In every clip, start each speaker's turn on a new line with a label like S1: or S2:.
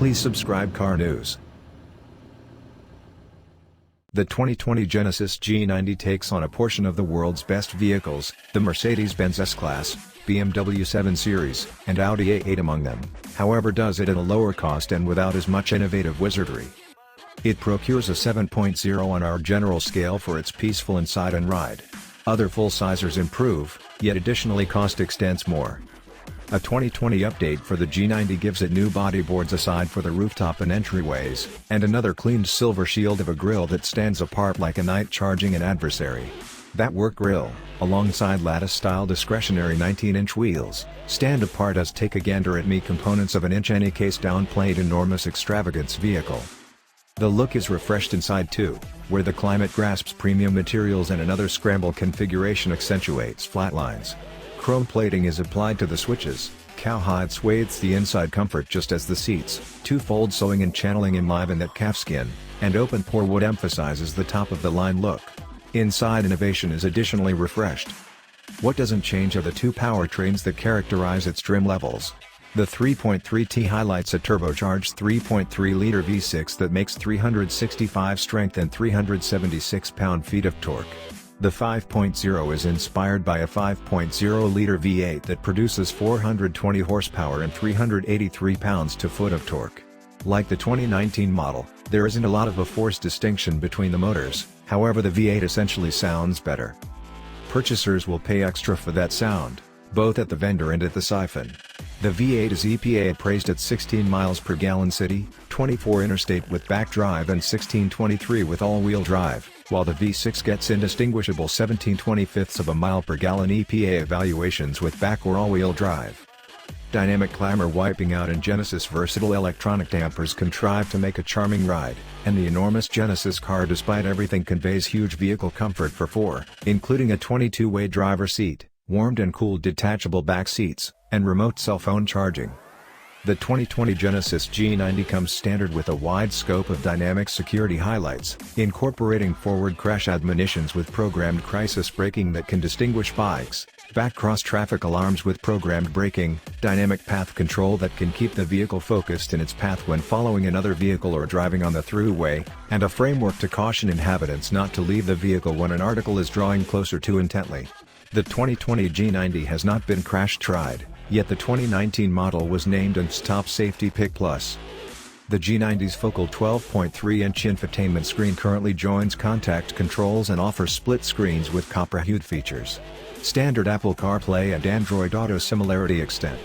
S1: Please subscribe Car News. The 2020 Genesis G90 takes on a portion of the world's best vehicles, the Mercedes-Benz S-Class, BMW 7 Series, and Audi A8 among them, however does it at a lower cost and without as much innovative wizardry. It procures a 7.0 on our general scale for its peaceful inside and ride. Other full-sizers improve, yet additionally cost extends more. A 2020 update for the G90 gives it new bodyboards aside for the rooftop and entryways, and another cleaned silver shield of a grille that stands apart like a knight charging an adversary. That work grille, alongside lattice-style discretionary 19-inch wheels, stand apart as take a gander at me components of an any case downplayed enormous extravagance vehicle. The look is refreshed inside too, where the climate grasps premium materials and another scramble configuration accentuates flat lines. Chrome plating is applied to the switches, cowhide swathes the inside comfort just as the seats, twofold sewing and channeling enliven that calfskin, and open-pore wood emphasizes the top-of-the-line look. Inside innovation is additionally refreshed. What doesn't change are the two powertrains that characterize its trim levels. The 3.3T highlights a turbocharged 3.3-liter V6 that makes 365 strength and 376 pound-feet of torque. The 5.0 is inspired by a 5.0-liter V8 that produces 420 horsepower and 383 pounds-to-foot of torque. Like the 2019 model, there isn't a lot of a force distinction between the motors, however the V8 essentially sounds better. Purchasers will pay extra for that sound, both at the vendor and at the siphon. The V8 is EPA appraised at 16 miles per gallon city, 24 interstate with back drive and 1623 with all-wheel drive, while the V6 gets indistinguishable 17/25 of a mile per gallon EPA evaluations with back or all-wheel drive. Dynamic climber wiping out and Genesis versatile electronic dampers contrive to make a charming ride, and the enormous Genesis car despite everything conveys huge vehicle comfort for four, including a 22-way driver seat, warmed and cooled detachable back seats, and remote cell phone charging. The 2020 Genesis G90 comes standard with a wide scope of dynamic security highlights, incorporating forward crash admonitions with programmed crisis braking that can distinguish bikes, back cross-traffic alarms with programmed braking, dynamic path control that can keep the vehicle focused in its path when following another vehicle or driving on the throughway, and a framework to caution inhabitants not to leave the vehicle when an article is drawing closer too intently. The 2020 G90 has not been crash-tried, yet the 2019 model was named its Top Safety Pick Plus. The G90's focal 12.3-inch infotainment screen currently joins contact controls and offers split screens with copper-hued features. Standard Apple CarPlay and Android Auto similarity extent.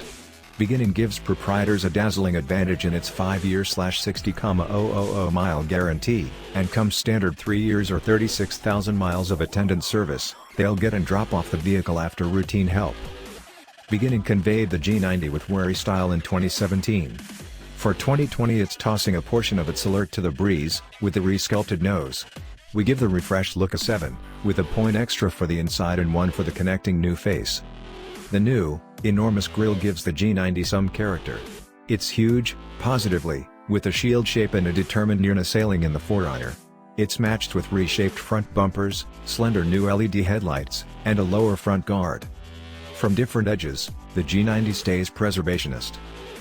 S1: Beginning gives proprietors a dazzling advantage in its 5-year/60,000 guarantee, and comes standard 3 years or 36,000 miles of attendant service. They'll get and drop off the vehicle after routine help. Beginning conveyed the G90 with wary style in 2017. For 2020 it's tossing a portion of its alert to the breeze, with the re-sculpted nose. We give the refreshed look a 7, with a point extra for the inside and 1 for the connecting new face. The new, enormous grille gives the G90 some character. It's huge, positively, with a shield shape and a determined nearness sailing in the 4-iron. It's matched with reshaped front bumpers, slender new LED headlights, and a lower front guard. From different edges, the G90 stays preservationist.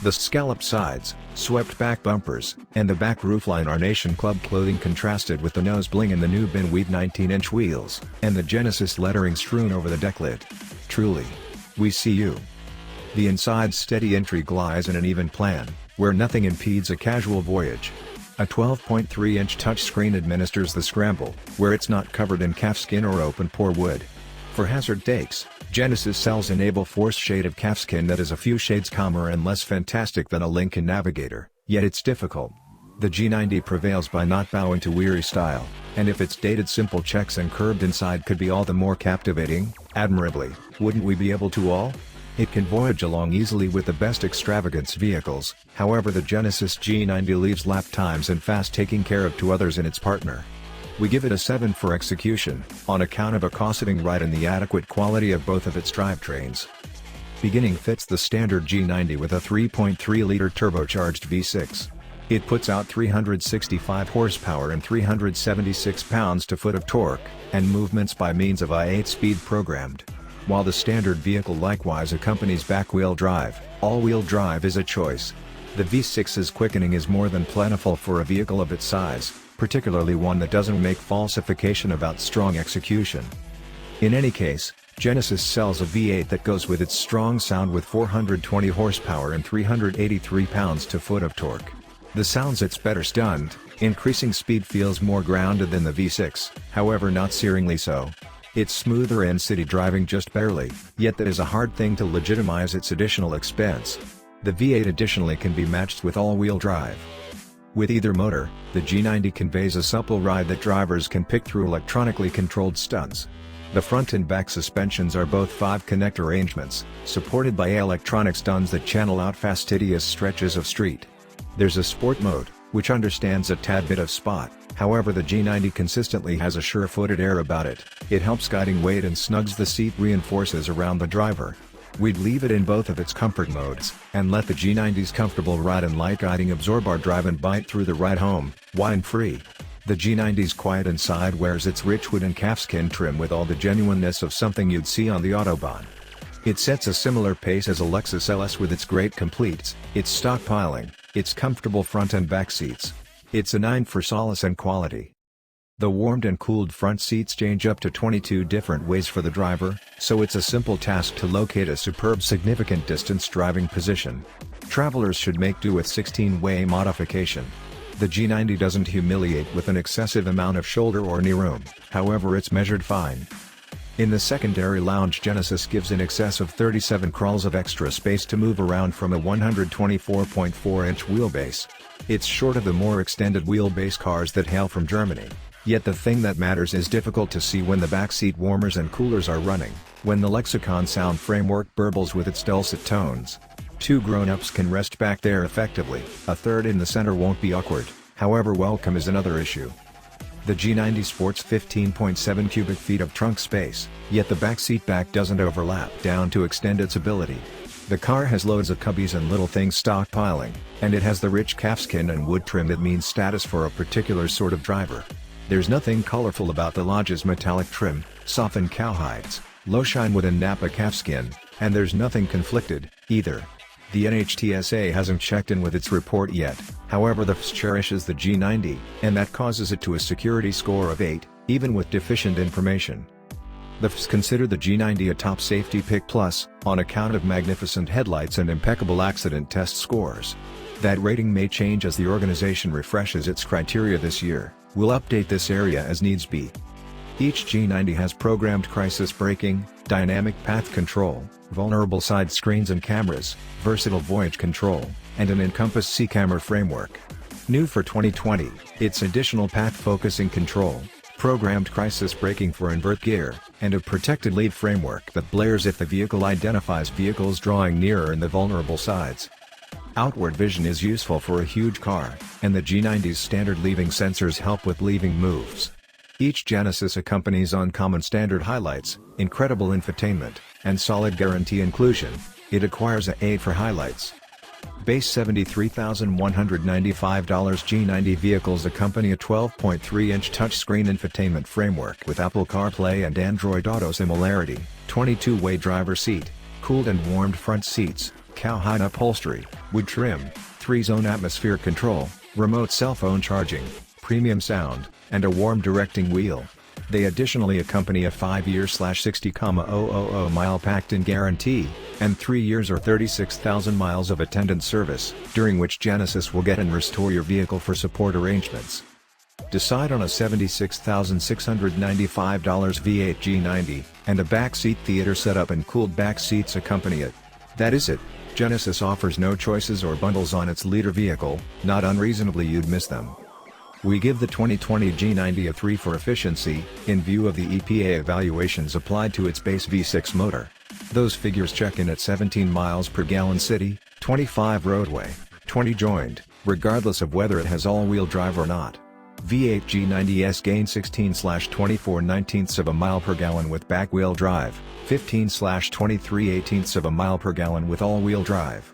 S1: The scalloped sides, swept back bumpers, and the back roofline are Nation Club clothing contrasted with the nose bling and the new bin weed 19-inch wheels, and the Genesis lettering strewn over the deck lid. Truly, we see you. The inside's steady entry glides in an even plan, where nothing impedes a casual voyage. A 12.3-inch touchscreen administers the scramble, where it's not covered in calfskin or open-pore wood. For hazard takes, Genesis cells enable force shade of calfskin that is a few shades calmer and less fantastic than a Lincoln Navigator, yet it's difficult. The G90 prevails by not bowing to weary style, and if its dated simple checks and curved inside could be all the more captivating, admirably, wouldn't we be able to all? It can voyage along easily with the best extravagance vehicles, however the Genesis G90 leaves lap times and fast taking care of to others in its partner. We give it a 7 for execution, on account of a cosseting ride and the adequate quality of both of its drivetrains. Beginning fits the standard G90 with a 3.3-liter turbocharged V6. It puts out 365 horsepower and 376 pounds-to-foot of torque, and movements by means of I8 speed programmed. While the standard vehicle likewise accompanies back-wheel drive, all-wheel drive is a choice. The V6's quickening is more than plentiful for a vehicle of its size, particularly one that doesn't make falsification about strong execution. In any case, Genesis sells a V8 that goes with its strong sound with 420 horsepower and 383 pounds-to-foot of torque. The sounds it's better stunned, increasing speed feels more grounded than the V6, however not searingly so. It's smoother in city driving just barely, yet that is a hard thing to legitimize its additional expense. The V8 additionally can be matched with all-wheel drive. With either motor, the G90 conveys a supple ride that drivers can pick through electronically controlled stunts. The front and back suspensions are both 5-connect arrangements, supported by electronic stuns that channel out fastidious stretches of street. There's a sport mode, which understands a tad bit of spot, however the G90 consistently has a sure-footed air about it. It helps guiding weight and snugs the seat reinforces around the driver. We'd leave it in both of its comfort modes, and let the G90's comfortable ride and light guiding absorb our drive and bite through the ride home, whine-free. The G90's quiet inside wears its rich wood and calfskin trim with all the genuineness of something you'd see on the Autobahn. It sets a similar pace as a Lexus LS with its great completes, its stockpiling, its comfortable front and back seats. It's a 9 for solace and quality. The warmed and cooled front seats change up to 22 different ways for the driver, so it's a simple task to locate a superb significant distance driving position. Travelers should make do with 16-way modification. The G90 doesn't humiliate with an excessive amount of shoulder or knee room, however it's measured fine. In the secondary lounge, Genesis gives in excess of 37 crawls of extra space to move around from a 124.4-inch wheelbase. It's short of the more extended wheelbase cars that hail from Germany. Yet the thing that matters is difficult to see when the backseat warmers and coolers are running, when the Lexicon sound framework burbles with its dulcet tones. 2 grown-ups can rest back there effectively, a third in the center won't be awkward, however welcome is another issue. The G90 sports 15.7 cubic feet of trunk space, yet the backseat back doesn't overlap down to extend its ability. The car has loads of cubbies and little things stockpiling, and it has the rich calfskin and wood trim that means status for a particular sort of driver. There's nothing colorful about the Lodge's metallic trim, softened cowhides, low shine wood and Napa calfskin, and there's nothing conflicted, either. The NHTSA hasn't checked in with its report yet, however the FS cherishes the G90, and that causes it to a security score of 8, even with deficient information. The FS consider the G90 a top safety pick plus, on account of magnificent headlights and impeccable accident test scores. That rating may change as the organization refreshes its criteria this year. We'll update this area as needs be. Each G90 has programmed crisis braking, dynamic path control, vulnerable side screens and cameras, versatile voyage control, and an Encompass C-camera framework. New for 2020, it's additional path focusing control, programmed crisis braking for invert gear, and a protected lead framework that blares if the vehicle identifies vehicles drawing nearer in the vulnerable sides. Outward vision is useful for a huge car, and the G90's standard leaving sensors help with leaving moves. Each Genesis accompanies uncommon standard highlights, incredible infotainment, and solid guarantee inclusion. It acquires a A for highlights. Base $73,195 G90 vehicles accompany a 12.3-inch touchscreen infotainment framework with Apple CarPlay and Android Auto similarity, 22-way driver seat, cooled and warmed front seats, cowhide upholstery, wood trim, 3-zone atmosphere control, remote cell phone charging, premium sound, and a warm directing wheel. They additionally accompany a 5-year/60,000 packed-in guarantee, and 3 years or 36,000 miles of attendant service, during which Genesis will get and restore your vehicle for support arrangements. Decide on a $76,695 V8 G90, and a backseat theater setup and cooled back seats accompany it. That is it. Genesis offers no choices or bundles on its leader vehicle, not unreasonably you'd miss them. We give the 2020 G90 a 3 for efficiency, in view of the EPA evaluations applied to its base V6 motor. Those figures check in at 17 miles per gallon city, 25 roadway, 20 joined, regardless of whether it has all-wheel drive or not. V8 G90S gain 16/24/19 mile per gallon with back-wheel drive, 15/23/18 mile per gallon with all-wheel drive.